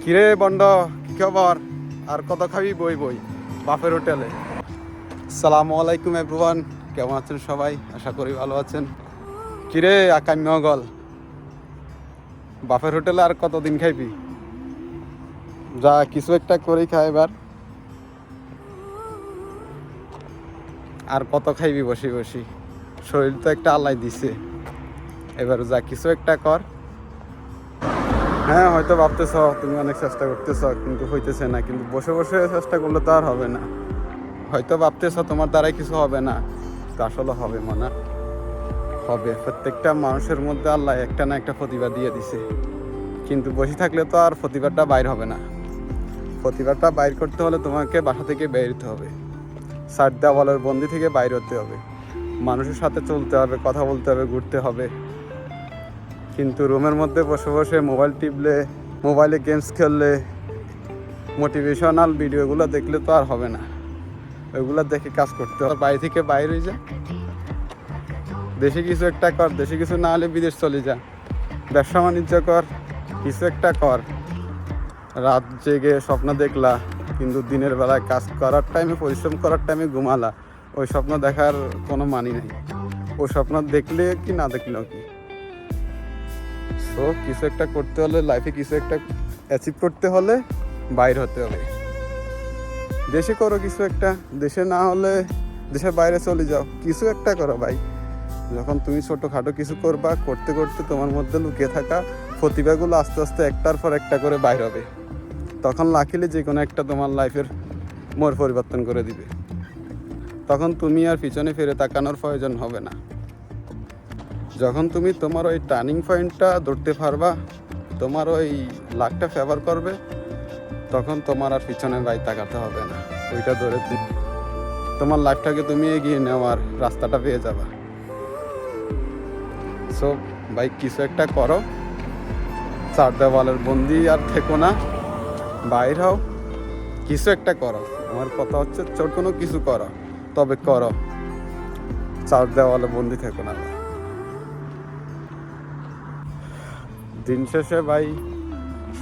কিরে বন্ড, কি খবর? আর কত খাবি বই বই বাপের হোটেলে? আসসালামু আলাইকুম এভরিওয়ান, কেমন আছেন সবাই? আশা করি ভালো আছেন। কিরে আকাম্যগল, বাপের হোটেলে আর কতদিন খাইবি? যা কিছু একটা করেই খা এবার। আর কত খাইবি বসি বসি? শরীর তো একটা আল্লাহ দিছে, এবার যা কিছু একটা কর। হ্যাঁ, হয়তো ভাবতেছ তুমি অনেক চেষ্টা করতেছ, কিন্তু হইতেছে না। কিন্তু বসে বসে চেষ্টা করলে তো আর হবে না। হয়তো ভাবতেছ তোমার দ্বারাই কিছু হবে না, তো আসলে হবে মনে হবে। প্রত্যেকটা মানুষের মধ্যে আল্লাহ একটা না একটা প্রতিভা দিয়ে দিছে, কিন্তু বসে থাকলে তো আর প্রতিভাটা বাইর হবে না। প্রতিভাটা বাইর করতে হলে তোমাকে বাসা থেকে বের হতে হবে, সাইড দেওয়ালের বন্দি থেকে বাইর হতে হবে, মানুষের সাথে চলতে হবে, কথা বলতে হবে, ঘুরতে হবে। কিন্তু রুমের মধ্যে বসে বসে মোবাইল টিপলে, মোবাইলে গেমস খেললে, মোটিভেশনাল ভিডিওগুলো দেখলে তো আর হবে না। ওইগুলো দেখে কাজ করতে হবে। বাড়ি থেকে বাইরে হয়ে যা, দেশে কিছু একটা কর। দেশে কিছু না হলে বিদেশ চলে যা, ব্যবসা বাণিজ্য কর, কিছু একটা কর। রাত জেগে স্বপ্ন দেখলা, কিন্তু দিনের বেলায় কাজ করার টাইমে, পরিশ্রম করার টাইমে ঘুমালা। ওই স্বপ্ন দেখার কোনো মানি নেই। ওই স্বপ্ন দেখলে কি না দেখলেও কি। সো কিছু একটা করতে হলে, লাইফে কিছু একটা অ্যাচিভ করতে হলে বাইর হতে হবে। দেশে করো কিছু একটা, দেশে না হলে দেশের বাইরে চলে যাও, কিছু একটা করো ভাই। যখন তুমি ছোটোখাটো কিছু করবা, করতে করতে তোমার মধ্যে লুকিয়ে থাকা প্রতিভাগুলো আস্তে আস্তে একটার পর একটা করে বাইর হবে। তখন লাকিলি যে কোনো একটা তোমার লাইফের মোড় পরিবর্তন করে দিবে। তখন তুমি আর পিছনে ফিরে তাকানোর প্রয়োজন হবে না। যখন তুমি তোমার ওই টার্নিং পয়েন্টটা ধরতে পারবা, তোমার ওই লাকটা ফেভার করবে, তখন তোমার আর পিছনে ভাই তাকাতে হবে না। ওইটা ধরে তোমার লাইফটাকে তুমি এগিয়ে নেওয়ার রাস্তাটা পেয়ে যাবা। সো ভাই কিছু একটা করো, চার দেওয়ালের বন্দি আর থেকো না, বাইর হও, কিছু একটা করো। আমার কথা হচ্ছে ছোট কোনো কিছু করো, তবে করো, চার দেওয়ালে বন্দি থেকো না। দিন শেষে ভাই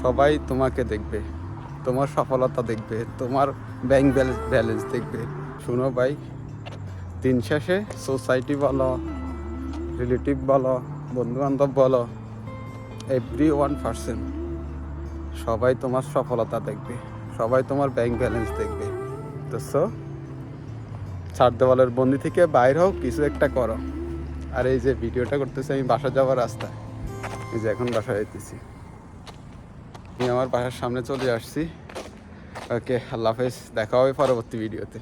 সবাই তোমাকে দেখবে, তোমার সফলতা দেখবে, তোমার ব্যাংক ব্যালেন্স দেখবে। শুনো ভাই, দিন শেষে সোসাইটি বলো, রিলেটিভ বলো, বন্ধুবান্ধব বলো, every 1% সবাই তোমার সফলতা দেখবে, সবাই তোমার ব্যাংক ব্যালেন্স দেখবে। তো চার দেওয়ালের বন্দি থেকে বাইর হোক, কিছু একটা করো। আর এই যে ভিডিওটা করতেছি আমি বাসা যাওয়ার রাস্তায়, এই যে এখন বাসায় যেতেছি, আমি আমার বাসার সামনে চলে আসছি। ওকে, আল্লাহ হাফেজ, দেখা হবে পরবর্তী ভিডিওতে।